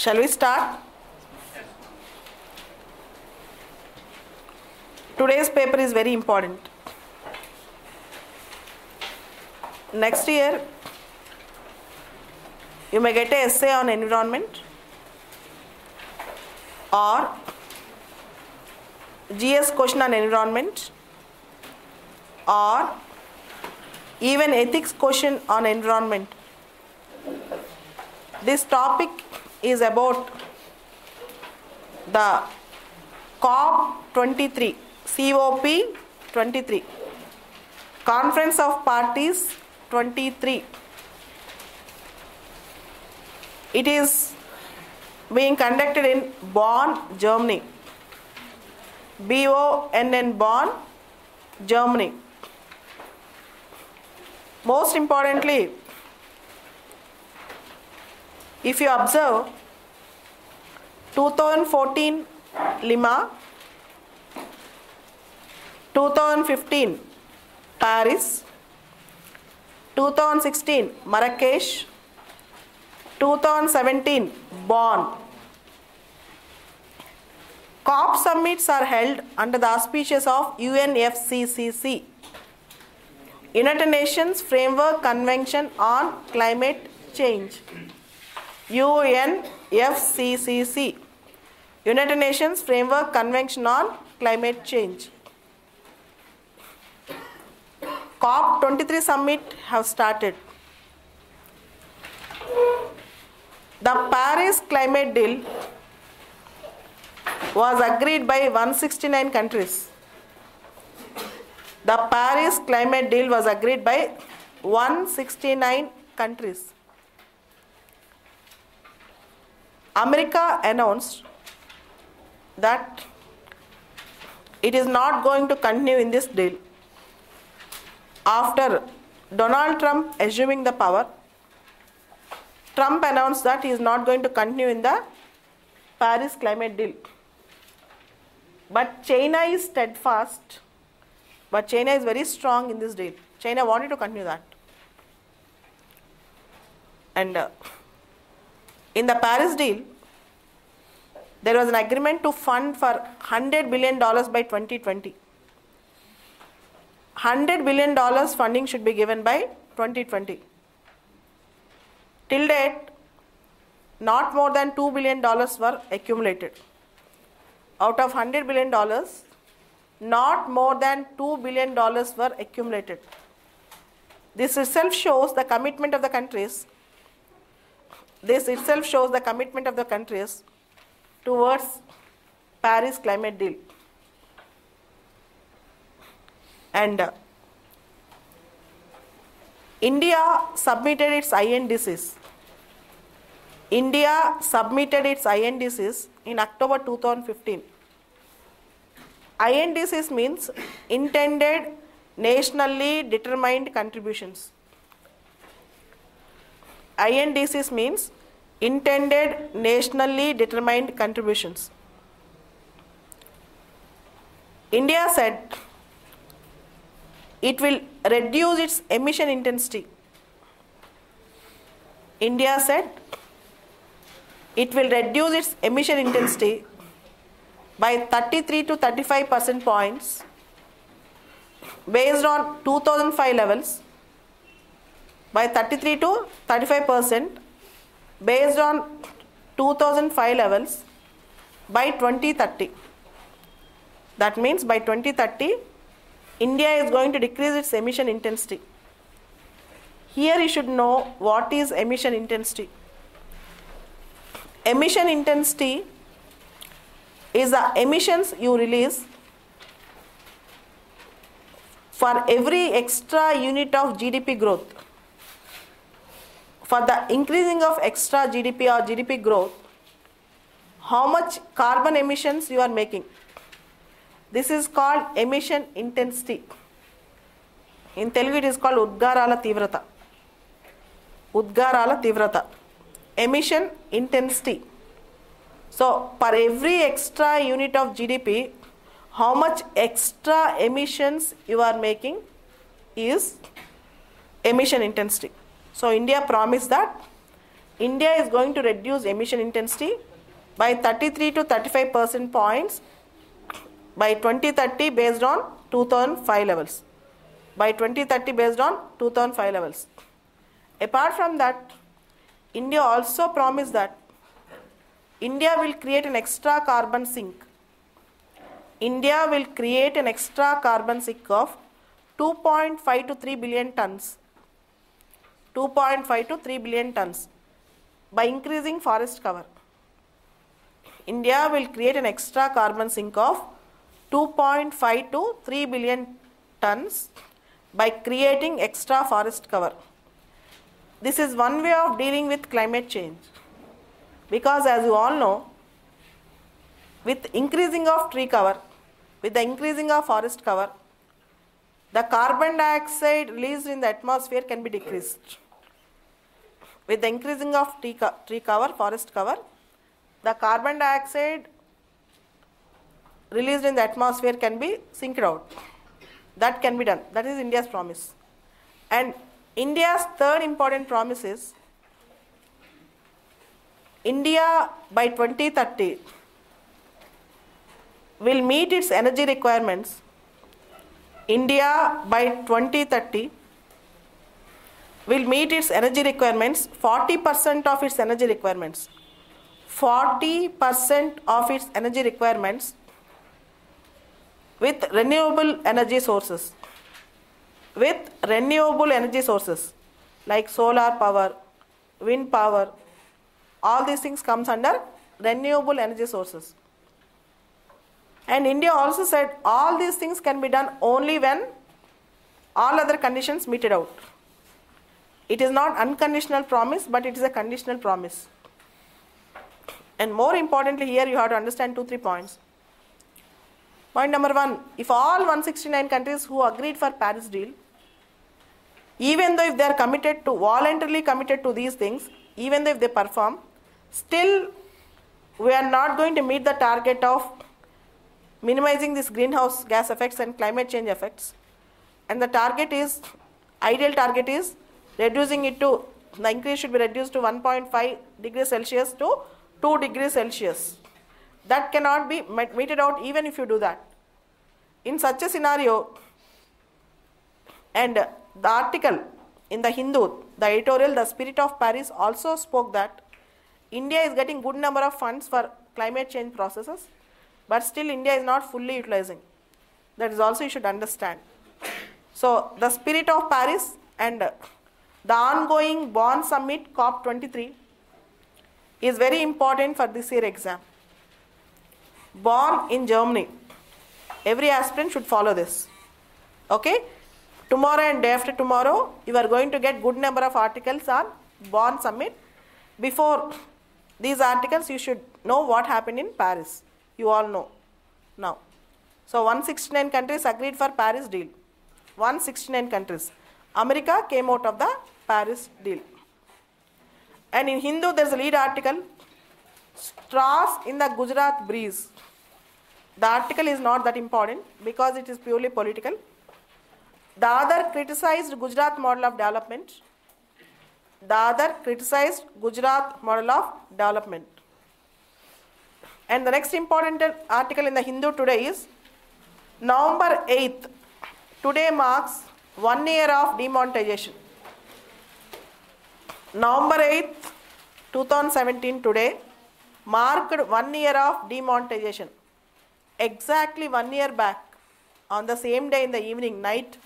Shall we start? Today's paper is very important. Next year, you may get an essay on environment or GS question on environment or even ethics question on environment. This topic is about the COP23, COP23, Conference of Parties 23. It is being conducted in Bonn, Germany. Bonn, Bonn, Germany. Most importantly, if you observe 2014 Lima, 2015 Paris, 2016 Marrakesh, 2017 Bonn. COP summits are held under the auspices of UNFCCC, United Nations Framework Convention on Climate Change. UNFCCC, United Nations Framework Convention on Climate Change. COP23 summit have started. The Paris Climate Deal was agreed by 169 countries. The Paris Climate Deal was agreed by 169 countries. America announced that it is not going to continue in this deal. After Donald Trump assuming the power, Trump announced that he is not going to continue in the Paris Climate Deal. But China is steadfast. But China is very strong in this deal. China wanted to continue that. And in the Paris deal, there was an agreement to fund for $100 billion by 2020. $100 billion funding should be given by 2020. Till date, not more than $2 billion were accumulated. Out of $100 billion, not more than $2 billion were accumulated. This itself shows the commitment of the countries. Towards Paris Climate Deal. And India submitted its INDCs. In October 2015. INDCs means intended nationally determined contributions. INDCs means intended nationally determined contributions. India said it will reduce its emission intensity. India said it will reduce its emission intensity by 33 to 35% points based on 2005 levels, by 33 to 35% based on 2005 levels by 2030. That means by 2030, India is going to decrease its emission intensity. Here you should know what is emission intensity. Emission intensity is the emissions you release for every extra unit of GDP growth. For the increasing of extra GDP or GDP growth, how much carbon emissions you are making. This is called emission intensity. In Telugu it is called Udgarala Tivrata. Udgarala Tivrata. Emission intensity. So, for every extra unit of GDP, how much extra emissions you are making is emission intensity. So, India promised that India is going to reduce emission intensity by 33 to 35% points by 2030 based on 2005 levels. By 2030 based on 2005 levels. Apart from that, India also promised that India will create an extra carbon sink. India will create an extra carbon sink of 2.5 to 3 billion tons. 2.5 to 3 billion tons by increasing forest cover. India will create an extra carbon sink of 2.5 to 3 billion tons by creating extra forest cover. This is one way of dealing with climate change, because as you all know, with increasing of tree cover, with the increasing of forest cover, the carbon dioxide released in the atmosphere can be decreased. With the increasing of tree cover, forest cover, the carbon dioxide released in the atmosphere can be sinked out. That can be done. That is India's promise. And India's third important promise is India by 2030 will meet its energy requirements. India by 2030 will meet its energy requirements, 40% of its energy requirements. 40% of its energy requirements with renewable energy sources. With renewable energy sources like solar power, wind power, all these things comes under renewable energy sources. And India also said all these things can be done only when all other conditions meted out. It is not unconditional promise, but it is a conditional promise. And more importantly, here you have to understand 2-3 points. Point number 1, if all 169 countries who agreed for Paris deal, even though if they are committed to, voluntarily committed to these things, even though if they perform, still we are not going to meet the target of minimizing these greenhouse gas effects and climate change effects. And the target is, ideal target is reducing it to, the increase should be reduced to 1.5 degrees Celsius to 2 degrees Celsius. That cannot be meted out even if you do that. In such a scenario, and the article in the Hindu, the editorial, The Spirit of Paris also spoke that India is getting good number of funds for climate change processes, but still India is not fully utilizing. That is also you should understand. So the Spirit of Paris and the ongoing Bonn Summit COP23 is very important for this year exam. Bonn in Germany. Every aspirant should follow this. Okay? Tomorrow and day after tomorrow, you are going to get good number of articles on Bonn Summit. Before these articles, you should know what happened in Paris. You all know now. So 169 countries agreed for Paris deal. 169 countries. America came out of the Paris deal. And in Hindu, there is a lead article, Straws in the Gujarat Breeze. The article is not that important because it is purely political. The other criticized Gujarat model of development. The other criticized Gujarat model of development. And the next important article in the Hindu today is November 8th. Today marks 1 year of demonetization. November 8th, 2017 today marked 1 year of demonetization. Exactly 1 year back, on the same day in the evening, night,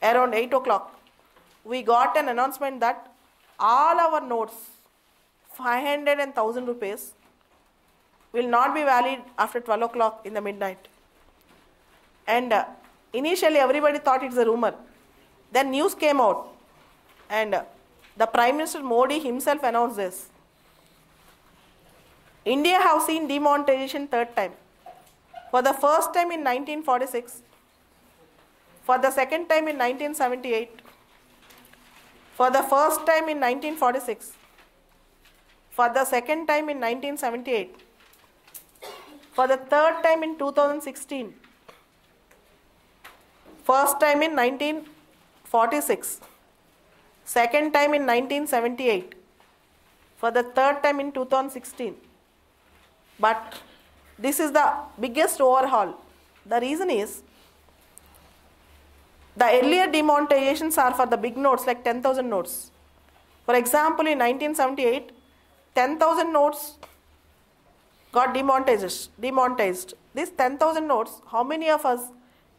around 8 o'clock, we got an announcement that all our notes, 500 and 1000 rupees, will not be valid after 12 o'clock in the midnight. And initially everybody thought it's a rumor. Then news came out and the Prime Minister Modi himself announced this. India have seen demonetization third time. For the first time in 1946, for the second time in 1978, for the first time in 1946, for the second time in 1978, for the third time in 2016, first time in 1946, second time in 1978, for the third time in 2016. But this is the biggest overhaul. The reason is, the earlier demonetizations are for the big notes like 10,000 notes. For example, in 1978, 10,000 notes got demonetized. These 10,000 notes, how many of us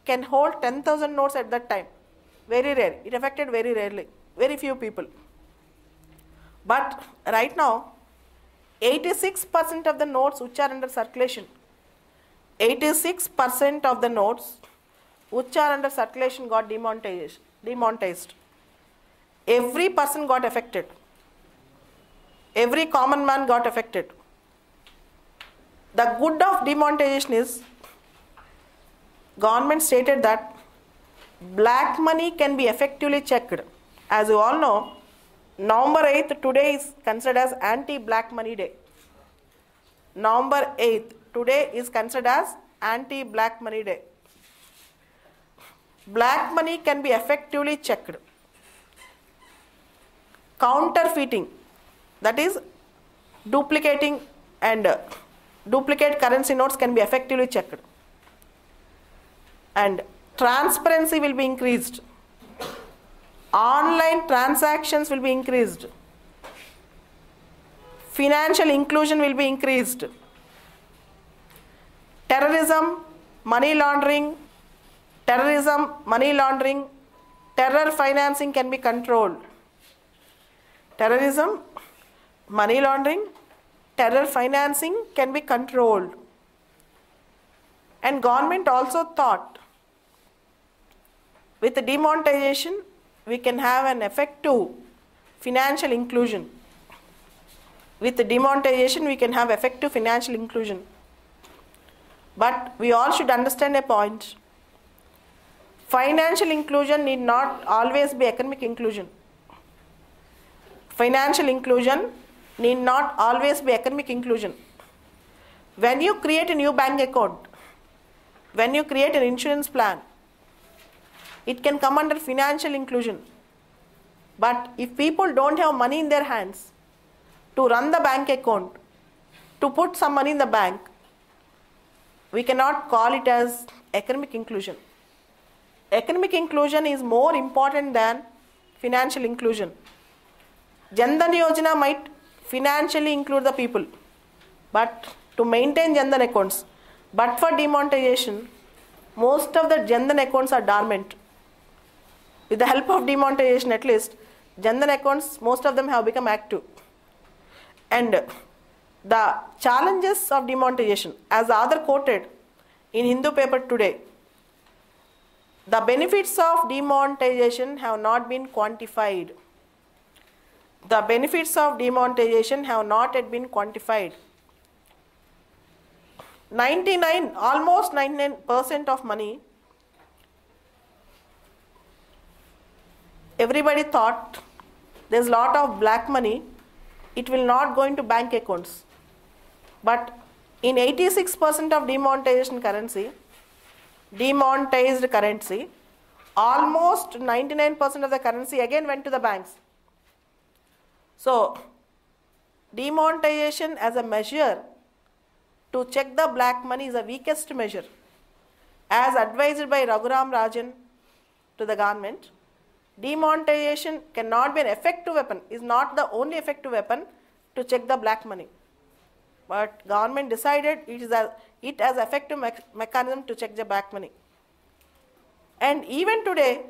can hold 10,000 notes at that time? Very rare. It affected very rarely. Very few people. But right now, 86% of the notes which are under circulation, 86% of the notes which are under circulation got demonetized. Every person got affected. Every common man got affected. The good of demonetization is, government stated that black money can be effectively checked. As you all know, November 8th today is considered as anti-black money day. November 8th today is considered as anti-black money day. Black money can be effectively checked. Counterfeiting, that is duplicating and duplicate currency notes, can be effectively checked. And transparency will be increased. Online transactions will be increased. Financial inclusion will be increased. Terrorism, money laundering, terror financing can be controlled. Terrorism, money laundering, terror financing can be controlled. And government also thought, with the demonetization, we can have an effective financial inclusion. With the demonetization, we can have effective financial inclusion. But we all should understand a point. Financial inclusion need not always be economic inclusion. Financial inclusion need not always be economic inclusion. When you create a new bank account, when you create an insurance plan, it can come under financial inclusion. But if people don't have money in their hands to run the bank account, to put some money in the bank, we cannot call it as economic inclusion. Economic inclusion is more important than financial inclusion. Jan Dhan Yojana might financially include the people, but to maintain Jan Dhan accounts. But for demonetization, most of the Jan Dhan accounts are dormant. With the help of demonetization, at least, Jan Dhan accounts, most of them have become active. And the challenges of demonetization, as the author quoted in Hindu paper today, the benefits of demonetization have not been quantified. The benefits of demonetization have not yet been quantified. Almost 99% of money, everybody thought there's a lot of black money, it will not go into bank accounts. But in 86% of demonetized currency, almost 99% of the currency again went to the banks. So, demonetization as a measure to check the black money is the weakest measure. As advised by Raghuram Rajan to the government, demonetization cannot be an effective weapon, is not the only effective weapon to check the black money. But government decided it as effective mechanism to check the black money. And even today,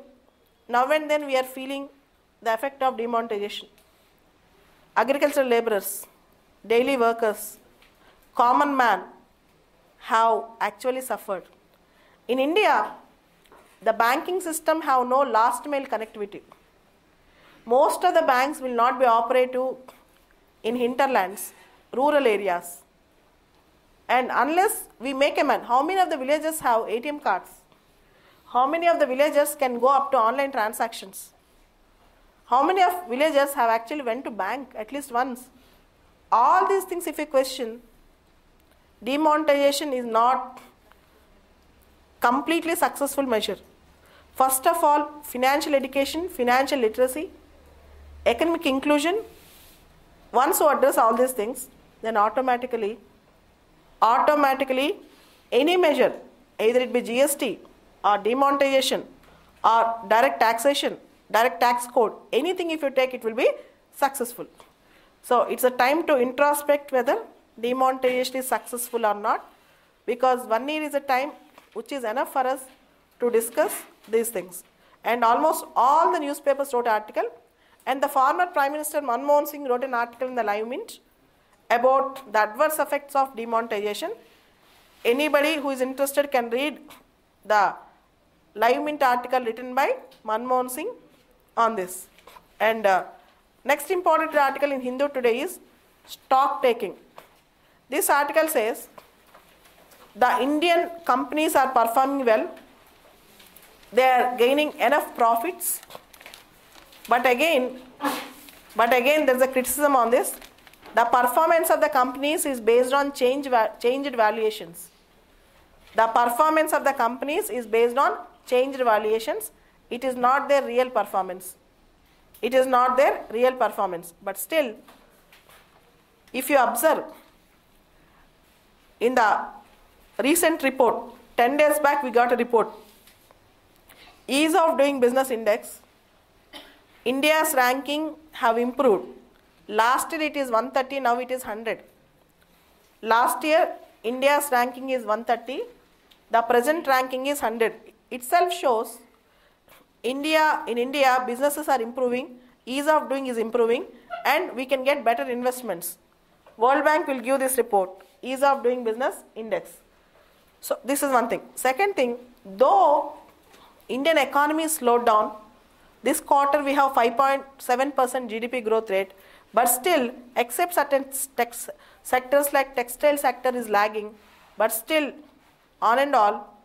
now and then we are feeling the effect of demonetization. Agricultural laborers, daily workers, common man have actually suffered. In India, the banking system have no last mile connectivity. Most of the banks will not be operative in hinterlands, rural areas. And unless we make a man, how many of the villages have ATM cards? How many of the villages can go up to online transactions? How many of villagers have actually went to bank at least once? All these things, if you question, demonetization is not completely successful measure. First of all, financial education, financial literacy, economic inclusion, once you address all these things, then automatically any measure, either it be GST or demonetization or direct taxation, direct tax code, anything if you take, it will be successful. So it's a time to introspect whether demonetization is successful or not, because 1 year is a time which is enough for us to discuss these things. And almost all the newspapers wrote an article, and the former Prime Minister Manmohan Singh wrote an article in the Live Mint about the adverse effects of demonetization. Anybody who is interested can read the Live Mint article written by Manmohan Singh on this. And next important article in Hindu today is stock taking. This article says the Indian companies are performing well, they are gaining enough profits, but again there is a criticism on this. The performance of the companies is based on changed valuations. The performance of the companies is based on changed valuations. It is not their real performance. It is not their real performance. But still, if you observe, in the recent report, 10 days back we got a report, Ease of Doing Business Index, India's ranking have improved. Last year it is 130, now it is 100. Last year India's ranking is 130, the present ranking is 100. Itself shows in India businesses are improving, ease of doing is improving, and we can get better investments. World Bank will give this report, Ease of Doing Business Index. So this is one thing. Second thing, though Indian economy is slowed down, this quarter we have 5.7% GDP growth rate, but still, except certain sectors like textile sector is lagging, but still, on and all,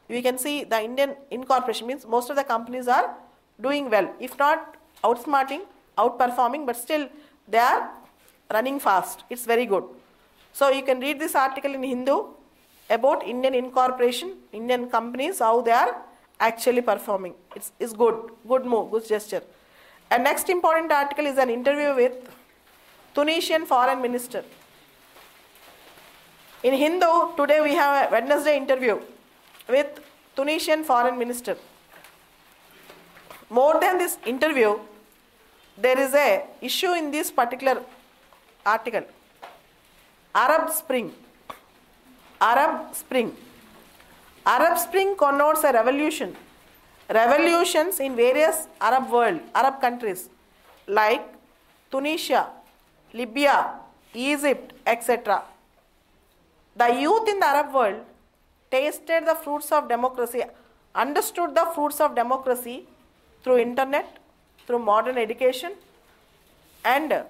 we can see the Indian incorporation means most of the companies are doing well, if not outsmarting, outperforming, but still they are running fast. It's very good. So you can read this article in Hindu about Indian incorporation, Indian companies, how they are actually performing. It's good move, good gesture. And next important article is an interview with Tunisian foreign minister. In Hindu, today we have a Wednesday interview with Tunisian foreign minister. More than this interview, there is a issue in this particular article. Arab Spring. Arab Spring. Arab Spring connotes a revolution. Revolutions in various Arab countries like Tunisia, Libya, Egypt, etc. The youth in the Arab world tasted the fruits of democracy, understood the fruits of democracy through internet, through modern education, and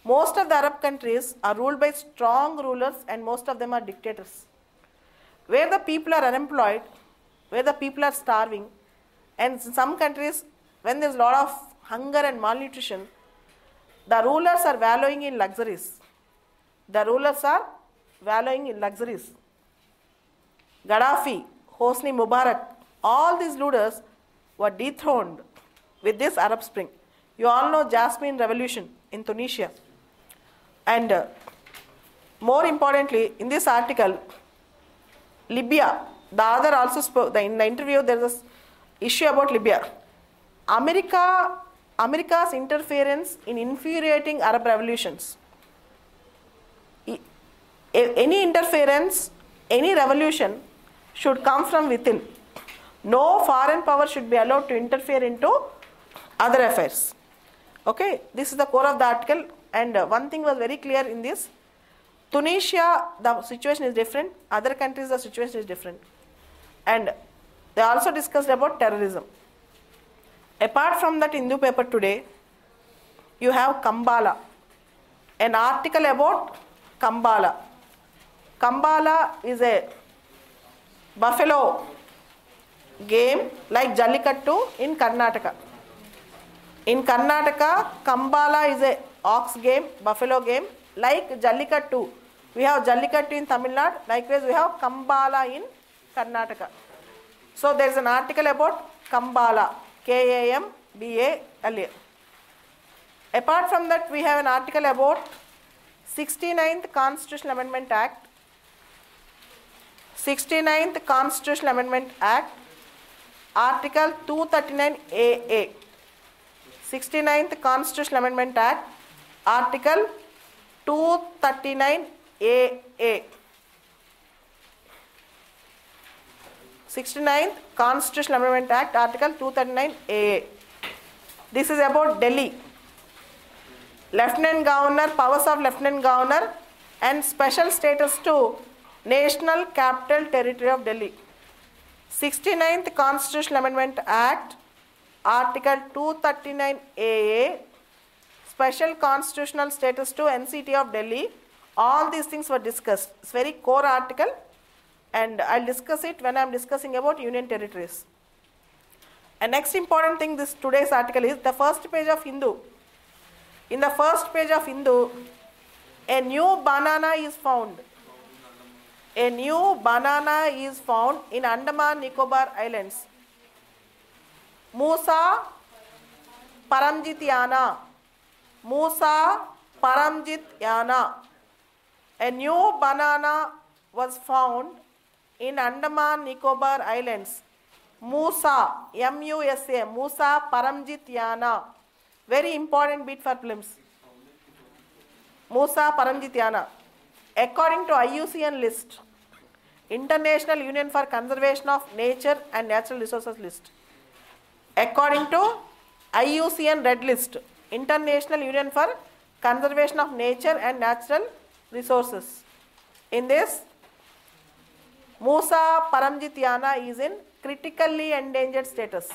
most of the Arab countries are ruled by strong rulers and most of them are dictators. Where the people are unemployed, where the people are starving, and in some countries when there is a lot of hunger and malnutrition, the rulers are wallowing in luxuries. The rulers are wallowing in luxuries. Gaddafi, Hosni Mubarak, all these leaders were dethroned with this Arab Spring. You all know Jasmine Revolution in Tunisia. And more importantly, in this article, Libya, the other also spoke, in the interview there is an issue about Libya. America's interference in infuriating Arab revolutions. Any interference, any revolution should come from within. No foreign power should be allowed to interfere into other affairs. Okay, this is the core of the article, and one thing was very clear in this. Tunisia, the situation is different. Other countries, the situation is different. And they also discussed about terrorism. Apart from that Hindu paper today, you have Kambala. An article about Kambala. Kambala is a buffalo game like Jallikattu in Karnataka. In Karnataka, Kambala is a ox game, buffalo game like Jallikattu. We have Jallikattu in Tamil Nadu, likewise we have Kambala in Karnataka. So there is an article about Kambala, Kambala. Apart from that, we have an article about 69th Constitutional Amendment Act. 69th Constitutional Amendment Act, Article 239AA. 69th Constitutional Amendment Act, Article 239AA. 69th Constitutional Amendment Act, Article 239AA. This is about Delhi. Lieutenant Governor, powers of Lieutenant Governor and special status to National Capital Territory of Delhi. 69th Constitutional Amendment Act, Article 239AA, special constitutional status to NCT of Delhi. All these things were discussed. It's very core article, and I'll discuss it when I'm discussing about union territories. And next important thing, this today's article is the first page of Hindu. In the first page of Hindu, a new banana is found. A new banana is found in Andaman Nicobar Islands. Musa Paramjityana. Musa Paramjityana. A new banana was found in Andaman Nicobar Islands. Musa, M-U-S-A, Musa Paramjityana. Very important bit for prelims. Musa Paramjityana. According to IUCN list, International Union for Conservation of Nature and Natural Resources list. According to IUCN Red List, International Union for Conservation of Nature and Natural Resources. In this, Musa Paramjityana is in critically endangered status.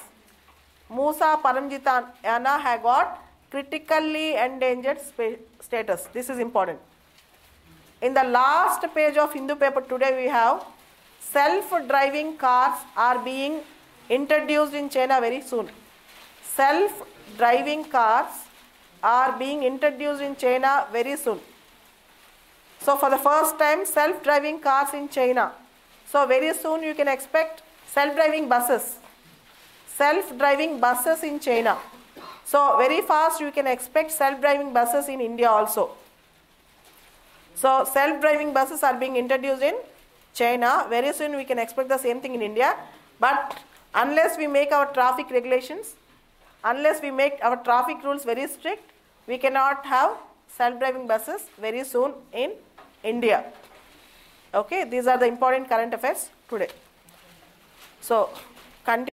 Musa Paramjityana has got critically endangered status. This is important. In the last page of Hindu paper today, we have self-driving cars are being introduced in China very soon. Self-driving cars are being introduced in China very soon. So for the first time, self-driving cars in China. So very soon you can expect self-driving buses. Self-driving buses in China. So very fast you can expect self-driving buses in India also. So self-driving buses are being introduced in China. Very soon we can expect the same thing in India. But unless we make our traffic regulations, unless we make our traffic rules very strict, we cannot have self-driving buses very soon in India. Okay, these are the important current affairs today. So, continue.